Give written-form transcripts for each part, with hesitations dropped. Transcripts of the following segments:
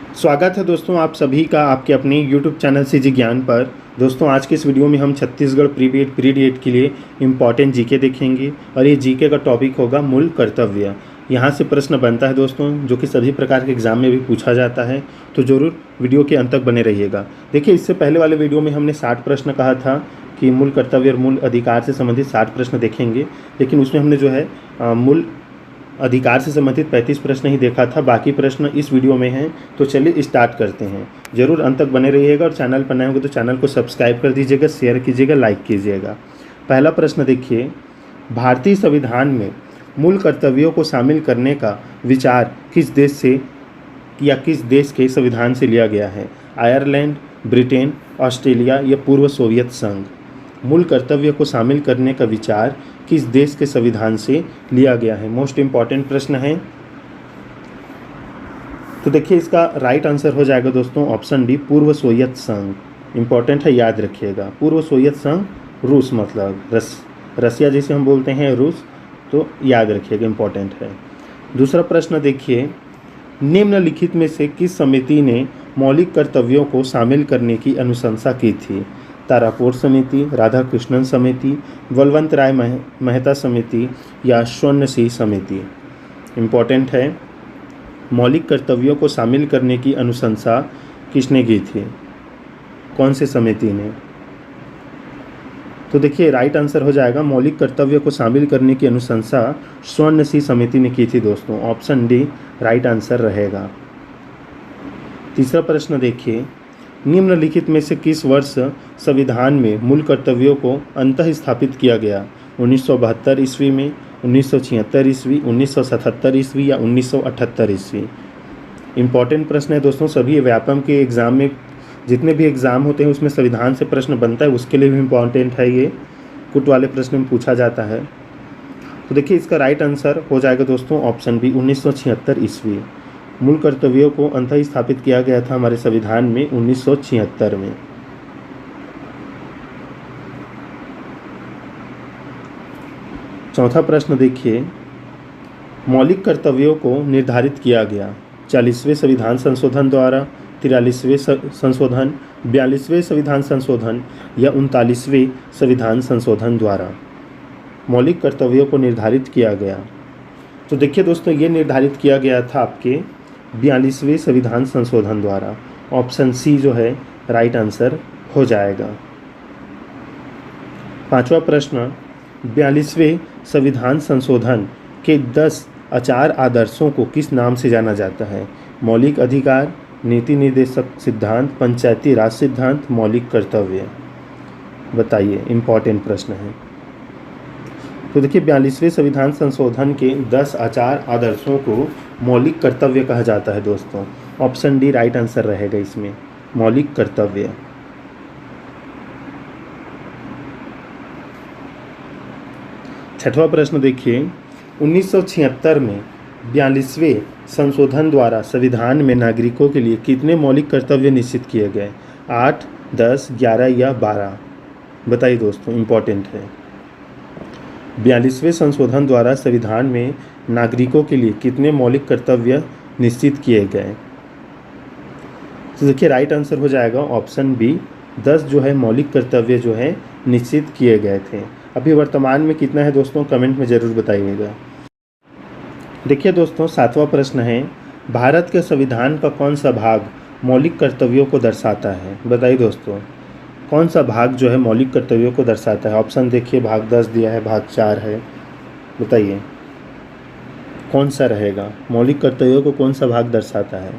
स्वागत है दोस्तों आप सभी का आपके अपने YouTube चैनल सीजी ज्ञान पर। दोस्तों आज के इस वीडियो में हम छत्तीसगढ़ प्री डीएड के लिए इम्पॉर्टेंट जीके देखेंगे और ये जीके का टॉपिक होगा मूल कर्तव्य। यहाँ से प्रश्न बनता है दोस्तों जो कि सभी प्रकार के एग्जाम में भी पूछा जाता है, तो ज़रूर वीडियो के अंत तक बने रहिएगा। देखिए इससे पहले वाले वीडियो में हमने 60 प्रश्न कहा था कि मूल कर्तव्य और मूल अधिकार से संबंधित 60 प्रश्न देखेंगे, लेकिन उसमें हमने जो है मूल अधिकार से संबंधित 35 प्रश्न ही देखा था। बाकी प्रश्न इस वीडियो में हैं, तो चलिए स्टार्ट करते हैं। ज़रूर अंत तक बने रहिएगा और चैनल पर नए होंगे तो चैनल को सब्सक्राइब कर दीजिएगा, शेयर कीजिएगा, लाइक कीजिएगा। पहला प्रश्न देखिए, भारतीय संविधान में मूल कर्तव्यों को शामिल करने का विचार किस देश से या किस देश के संविधान से लिया गया है? आयरलैंड, ब्रिटेन, ऑस्ट्रेलिया या पूर्व सोवियत संघ? मूल कर्तव्य को शामिल करने का विचार किस देश के संविधान से लिया गया है? मोस्ट इम्पॉर्टेंट प्रश्न है। तो देखिए इसका राइट आंसर हो जाएगा दोस्तों ऑप्शन डी, पूर्व सोवियत संघ। इम्पॉर्टेंट है, याद रखिएगा। पूर्व सोवियत संघ रूस, मतलब रसिया जिसे हम बोलते हैं रूस, तो याद रखिएगा, इम्पॉर्टेंट है। दूसरा प्रश्न देखिए, निम्नलिखित में से किस समिति ने मौलिक कर्तव्यों को शामिल करने की अनुशंसा की थी? तारापुर समिति, राधाकृष्णन समिति, बलवंत राय मेहता समिति या स्वर्ण सिंह समिति? इम्पॉर्टेंट है, मौलिक कर्तव्यों को शामिल करने की अनुशंसा किसने की थी, कौन सी समिति ने? तो देखिए राइट आंसर हो जाएगा, मौलिक कर्तव्य को शामिल करने की अनुशंसा स्वर्ण सिंह समिति ने की थी दोस्तों। ऑप्शन डी राइट आंसर रहेगा। तीसरा प्रश्न देखिए, निम्नलिखित में से किस वर्ष संविधान में मूल कर्तव्यों को अंतः स्थापित किया गया? 1972 ईस्वी में, 1976 ईस्वी, 1977 ईस्वी या 1978 ईस्वी? इम्पॉर्टेंट प्रश्न है दोस्तों। सभी व्यापम के एग्ज़ाम में, जितने भी एग्ज़ाम होते हैं उसमें संविधान से प्रश्न बनता है, उसके लिए भी इम्पॉर्टेंट है। ये कुट वाले प्रश्न में पूछा जाता है। तो देखिए इसका राइट आंसर हो जाएगा दोस्तों ऑप्शन बी, 1976 ईस्वी। मूल कर्तव्यों को अंतः स्थापित किया गया था हमारे संविधान में 1976 में। चौथा प्रश्न देखिए, मौलिक कर्तव्यों को निर्धारित किया गया 40वें संविधान संशोधन द्वारा, 43वें संशोधन, 42वें संविधान संशोधन या 39वें संविधान संशोधन द्वारा? मौलिक कर्तव्यों को निर्धारित किया गया, तो देखिए दोस्तों ये निर्धारित किया गया था आपके 42वें संविधान संशोधन द्वारा। ऑप्शन सी जो है राइट आंसर हो जाएगा। पांचवा प्रश्न, 42वें संविधान संशोधन के 10 आचार आदर्शों को किस नाम से जाना जाता है? मौलिक अधिकार, नीति निर्देशक सिद्धांत, पंचायती राज सिद्धांत, मौलिक कर्तव्य? बताइए, इम्पॉर्टेंट प्रश्न है। तो देखिए 42वें संविधान संशोधन के 10 आचार आदर्शों को मौलिक कर्तव्य कहा जाता है दोस्तों। ऑप्शन डी राइट आंसर रहेगा इसमें, मौलिक कर्तव्य। छठवां प्रश्न देखिए, 1976 में 42वें संशोधन द्वारा संविधान में नागरिकों के लिए कितने मौलिक कर्तव्य निश्चित किए गए? 8, 10, 11 या 12? बताइए दोस्तों, इम्पॉर्टेंट है। 42वें संशोधन द्वारा संविधान में नागरिकों के लिए कितने मौलिक कर्तव्य निश्चित किए गए? तो देखिए राइट आंसर हो जाएगा ऑप्शन बी, 10 जो है मौलिक कर्तव्य जो है निश्चित किए गए थे। अभी वर्तमान में कितना है दोस्तों, कमेंट में ज़रूर बताइएगा। देखिए दोस्तों सातवां प्रश्न है, भारत के संविधान का कौन सा भाग मौलिक कर्तव्यों को दर्शाता है? बताइए दोस्तों, कौन सा भाग जो है मौलिक कर्तव्यों को दर्शाता है? ऑप्शन देखिए, भाग 10 दिया है, भाग 4 है। बताइए कौन सा रहेगा, मौलिक कर्तव्यों को कौन सा भाग दर्शाता है?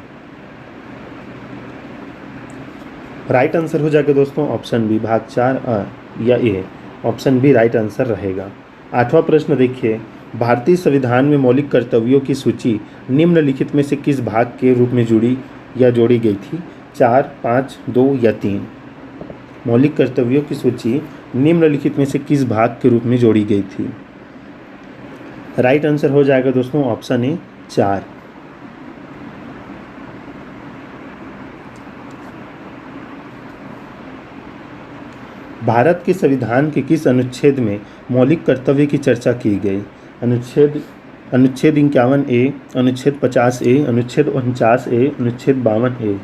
राइट आंसर हो जाएगा दोस्तों ऑप्शन बी, भाग 4 या ए। ऑप्शन बी राइट आंसर रहेगा। आठवां प्रश्न देखिए, भारतीय संविधान में मौलिक कर्तव्यों की सूची निम्नलिखित में से किस भाग के रूप में जुड़ी या जोड़ी गई थी? 4, 5, 2 या 3? मौलिक कर्तव्यों की सूची निम्नलिखित में से किस भाग के रूप में जोड़ी गई थी? राइट आंसर हो जाएगा दोस्तों ऑप्शन ए, 4। भारत के संविधान के किस अनुच्छेद में मौलिक कर्तव्य की चर्चा की गई? अनुच्छेद अनुच्छेद 51A, अनुच्छेद 50A, अनुच्छेद 49A, अनुच्छेद 52A।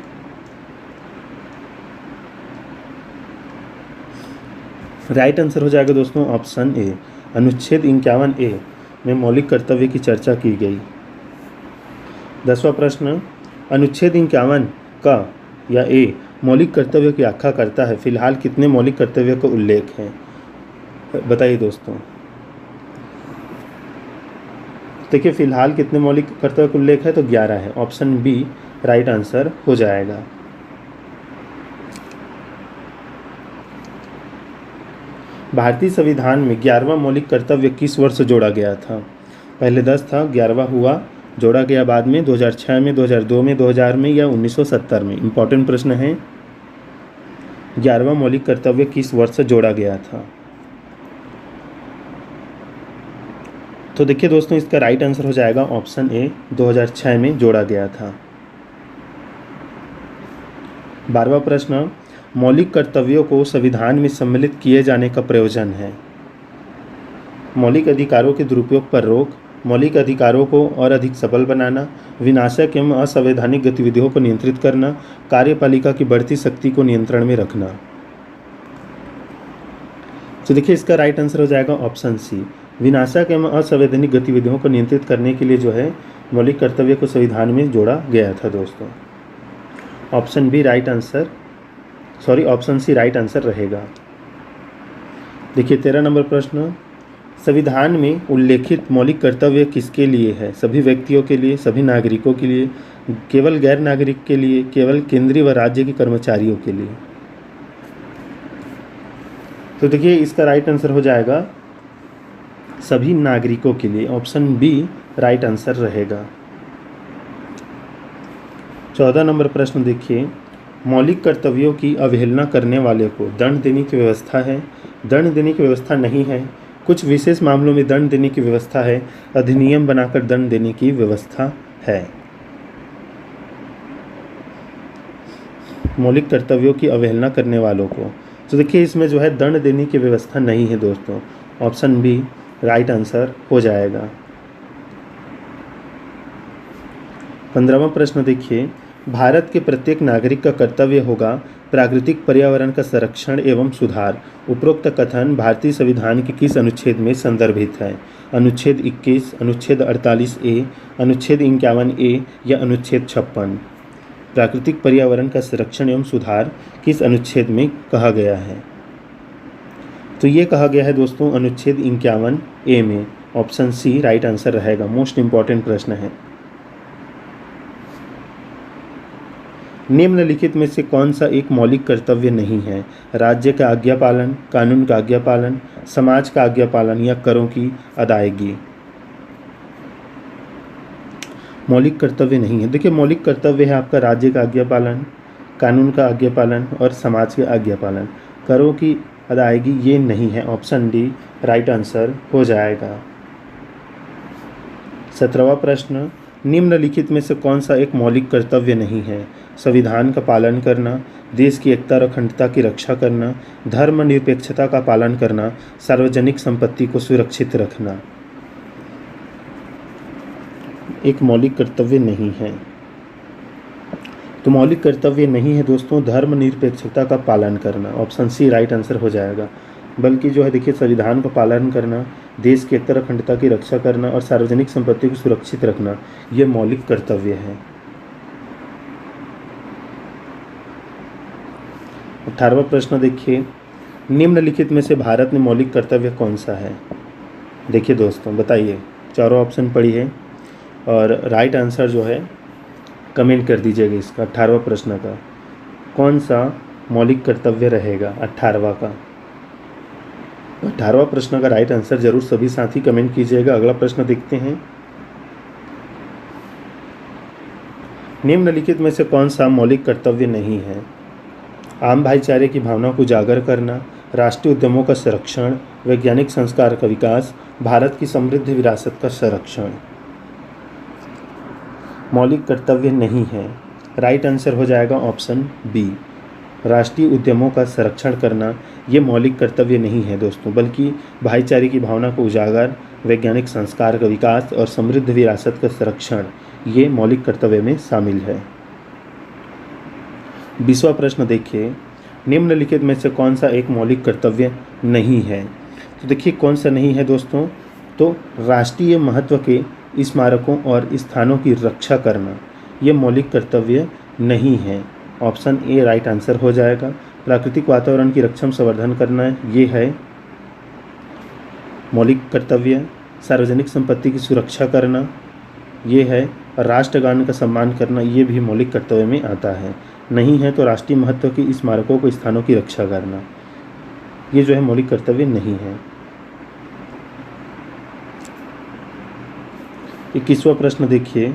राइट आंसर हो जाएगा दोस्तों ऑप्शन ए। अनुच्छेद 51A में मौलिक कर्तव्य की चर्चा की गई। 10वां प्रश्न, अनुच्छेद 51 का या ए मौलिक कर्तव्य की व्याख्या करता है। फिलहाल कितने मौलिक कर्तव्य का उल्लेख है, बताइए दोस्तों। देखिए फिलहाल कितने मौलिक कर्तव्य का उल्लेख है, तो 11 है। ऑप्शन बी राइट आंसर हो जाएगा। भारतीय संविधान में 11वां मौलिक कर्तव्य किस वर्ष जोड़ा गया था? पहले 10 था, 11वां हुआ, जोड़ा गया बाद में 2006 में, 2002 में, 2000 में या 1970 में। इंपॉर्टेंट प्रश्न है, 11वां मौलिक कर्तव्य किस वर्ष जोड़ा गया था? तो देखिए दोस्तों इसका राइट आंसर हो जाएगा ऑप्शन ए, 2006 में जोड़ा गया था। 12वां प्रश्न, मौलिक कर्तव्यों को संविधान में सम्मिलित किए जाने का प्रयोजन है। मौलिक अधिकारों के दुरुपयोग पर रोक, मौलिक अधिकारों को और अधिक सबल बनाना, विनाशक एवं असंवैधानिक गतिविधियों को नियंत्रित करना, कार्यपालिका की बढ़ती शक्ति को नियंत्रण में रखना। तो देखिए इसका राइट आंसर हो जाएगा ऑप्शन सी, विनाशक एवं असंवैधानिक गतिविधियों को नियंत्रित करने के लिए जो है मौलिक कर्तव्य को संविधान में जोड़ा गया था दोस्तों। Option B right answer, sorry option C right answer रहेगा। देखिए 13 नंबर प्रश्न, संविधान में उल्लेखित मौलिक कर्तव्य किसके लिए है? सभी व्यक्तियों के लिए, सभी नागरिकों के लिए, केवल गैर नागरिक के लिए, केवल केंद्रीय व राज्य के कर्मचारियों के लिए? तो देखिए इसका राइट आंसर हो जाएगा सभी नागरिकों के लिए। ऑप्शन बी राइट आंसर रहेगा। 14 नंबर प्रश्न देखिए, मौलिक कर्तव्यों की अवहेलना करने वाले को दंड देने की व्यवस्था है, दंड देने की व्यवस्था नहीं है, कुछ विशेष मामलों में दंड देने की व्यवस्था है, अधिनियम बनाकर दंड देने की व्यवस्था है। मौलिक कर्तव्यों की अवहेलना करने वालों को, तो देखिए इसमें जो है दंड देने की व्यवस्था नहीं है दोस्तों। ऑप्शन बी राइट आंसर हो जाएगा। 15वां प्रश्न देखिए, भारत के प्रत्येक नागरिक का कर्तव्य होगा प्राकृतिक पर्यावरण का संरक्षण एवं सुधार। उपरोक्त कथन भारतीय संविधान के किस अनुच्छेद में संदर्भित है? अनुच्छेद 21, अनुच्छेद 48A, अनुच्छेद 51A या अनुच्छेद 56? प्राकृतिक पर्यावरण का संरक्षण एवं सुधार किस अनुच्छेद में कहा गया है? तो ये कहा गया है दोस्तों अनुच्छेद 51A में। ऑप्शन सी राइट आंसर रहेगा। मोस्ट इंपॉर्टेंट प्रश्न है। निम्नलिखित में से कौन सा एक मौलिक कर्तव्य नहीं है? राज्य का आज्ञा पालन, कानून का आज्ञा पालन, समाज का आज्ञा पालन या करों की अदायगी? मौलिक कर्तव्य नहीं है। देखिए मौलिक कर्तव्य है आपका राज्य का आज्ञा पालन, कानून का आज्ञा पालन और समाज का आज्ञा पालन। करों की अदायगी ये नहीं है। ऑप्शन डी राइट आंसर हो जाएगा। 17वां प्रश्न, निम्नलिखित में से कौन सा एक मौलिक कर्तव्य नहीं है? संविधान का पालन करना, देश की एकता और अखंडता की रक्षा करना, धर्मनिरपेक्षता का पालन करना, सार्वजनिक संपत्ति को सुरक्षित रखना। एक मौलिक कर्तव्य नहीं है, तो मौलिक कर्तव्य नहीं है दोस्तों धर्मनिरपेक्षता का पालन करना। ऑप्शन सी राइट आंसर हो जाएगा। बल्कि जो है देखिए संविधान का पालन करना, देश की एकता और अखंडता की रक्षा करना और सार्वजनिक संपत्ति को सुरक्षित रखना ये मौलिक कर्तव्य है। 18वां प्रश्न देखिए, निम्नलिखित में से भारत में मौलिक कर्तव्य कौन सा है? देखिए दोस्तों बताइए, चारों ऑप्शन पढ़िए और राइट आंसर जो है कमेंट कर दीजिएगा इसका। 18वां प्रश्न का कौन सा मौलिक कर्तव्य रहेगा? 18वां का 18वां प्रश्न का राइट आंसर जरूर सभी साथी कमेंट कीजिएगा। अगला प्रश्न देखते हैं, निम्नलिखित में से कौन सा मौलिक कर्तव्य नहीं है? आम भाईचारे की भावना को उजागर करना, राष्ट्रीय उद्यमों का संरक्षण, वैज्ञानिक संस्कार का विकास, भारत की समृद्ध विरासत का संरक्षण। मौलिक कर्तव्य नहीं है। राइट आंसर हो जाएगा ऑप्शन बी। राष्ट्रीय उद्यमों का संरक्षण करना ये मौलिक कर्तव्य नहीं है दोस्तों, बल्कि भाईचारे की भावना को उजागर, वैज्ञानिक संस्कार का विकास और समृद्ध विरासत का संरक्षण ये मौलिक कर्तव्य में शामिल है। 20वां प्रश्न देखिए, निम्नलिखित में से कौन सा एक मौलिक कर्तव्य नहीं है? तो देखिए कौन सा नहीं है दोस्तों, तो राष्ट्रीय महत्व के स्मारकों और स्थानों की रक्षा करना ये मौलिक कर्तव्य नहीं है। ऑप्शन ए राइट आंसर हो जाएगा। प्राकृतिक वातावरण की रक्षा संवर्धन करना ये है मौलिक कर्तव्य। सार्वजनिक संपत्ति की सुरक्षा करना ये है। राष्ट्रगान का सम्मान करना ये भी मौलिक कर्तव्य में आता है। नहीं है तो राष्ट्रीय महत्व के स्मारकों को स्थानों की रक्षा करना ये जो है मौलिक कर्तव्य नहीं है। 21वां प्रश्न देखिए,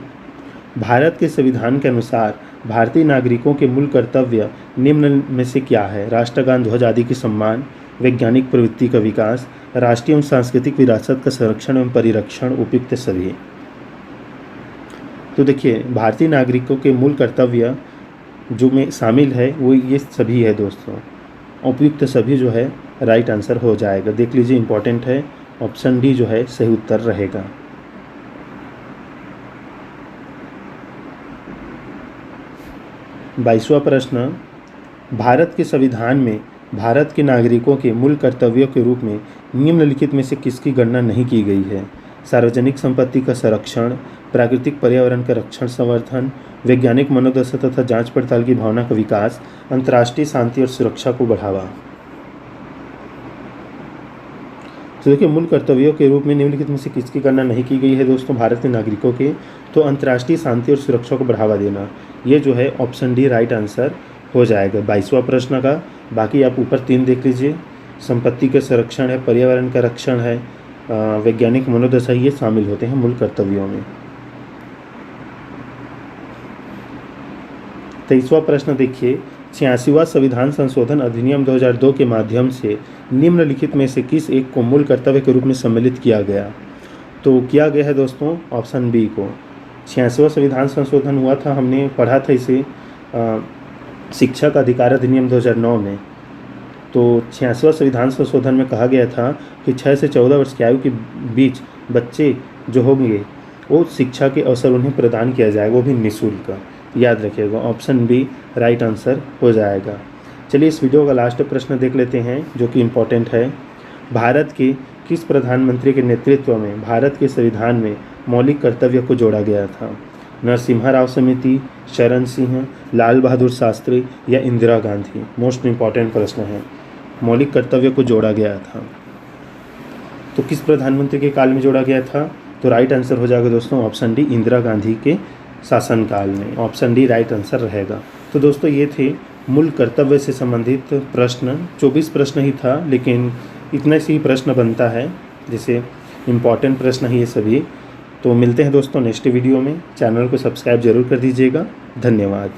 भारत के संविधान के अनुसार भारतीय नागरिकों के मूल कर्तव्य निम्न में से क्या है? राष्ट्रगान, ध्वज आदि की सम्मान, वैज्ञानिक प्रवृत्ति का विकास, राष्ट्रीय एवं सांस्कृतिक विरासत का संरक्षण एवं परिरक्षण, उपयुक्त सभी। तो देखिए भारतीय नागरिकों के मूल कर्तव्य जो में शामिल है वो ये सभी है दोस्तों। उपयुक्त सभी जो है राइट आंसर हो जाएगा। देख लीजिए इंपॉर्टेंट है, ऑप्शन डी जो है सही उत्तर रहेगा। 22वां प्रश्न, भारत के संविधान में भारत के नागरिकों के मूल कर्तव्यों के रूप में निम्नलिखित में से किसकी गणना नहीं की गई है? सार्वजनिक संपत्ति का संरक्षण, प्राकृतिक पर्यावरण का रक्षण संवर्धन, वैज्ञानिक मनोदशा तथा जांच पड़ताल की भावना का विकास, अंतर्राष्ट्रीय शांति और सुरक्षा को बढ़ावा। तो देखिए मूल कर्तव्यों के रूप में निम्नलिखित में से किसकी गणना नहीं की गई है दोस्तों भारत के नागरिकों के? तो अंतर्राष्ट्रीय शांति और सुरक्षा को बढ़ावा देना ये जो है ऑप्शन डी राइट आंसर हो जाएगा 22वां प्रश्न का। बाकी आप ऊपर 3 देख लीजिए, संपत्ति का संरक्षण है, पर्यावरण का रक्षण है, वैज्ञानिक मनोदशा ये शामिल होते हैं मूल कर्तव्यों में। 23वां प्रश्न देखिए, 86वां संविधान संशोधन अधिनियम 2002 के माध्यम से निम्नलिखित में से किस एक को मूल कर्तव्य के रूप में सम्मिलित किया गया? तो किया गया है दोस्तों ऑप्शन बी को। 86वां संविधान संशोधन हुआ था, हमने पढ़ा था इसे शिक्षा का अधिकार अधिनियम 2009 में। तो 86वां संविधान संशोधन में कहा गया था कि 6 से 14 वर्ष की आयु के बीच बच्चे जो होंगे वो शिक्षा के अवसर उन्हें प्रदान किया जाएगा, वो भी निःशुल्क। याद रखिएगा ऑप्शन बी राइट आंसर हो जाएगा। चलिए इस वीडियो का लास्ट प्रश्न देख लेते हैं जो कि इम्पोर्टेंट है। भारत के किस प्रधानमंत्री के नेतृत्व में भारत के संविधान में मौलिक कर्तव्य को जोड़ा गया था? नरसिम्हा राव समिति, शरण सिंह, लाल बहादुर शास्त्री या इंदिरा गांधी? मोस्ट इम्पॉर्टेंट प्रश्न है। मौलिक कर्तव्य को जोड़ा गया था तो किस प्रधानमंत्री के काल में जोड़ा गया था? तो राइट आंसर हो जाएगा दोस्तों ऑप्शन डी इंदिरा गांधी के शासनकाल में। ऑप्शन डी राइट आंसर रहेगा। तो दोस्तों ये थे मूल कर्तव्य से संबंधित प्रश्न। 24 प्रश्न ही था लेकिन इतने से ही प्रश्न बनता है, जैसे इम्पॉर्टेंट प्रश्न ही ये सभी। तो मिलते हैं दोस्तों नेक्स्ट वीडियो में। चैनल को सब्सक्राइब जरूर कर दीजिएगा। धन्यवाद।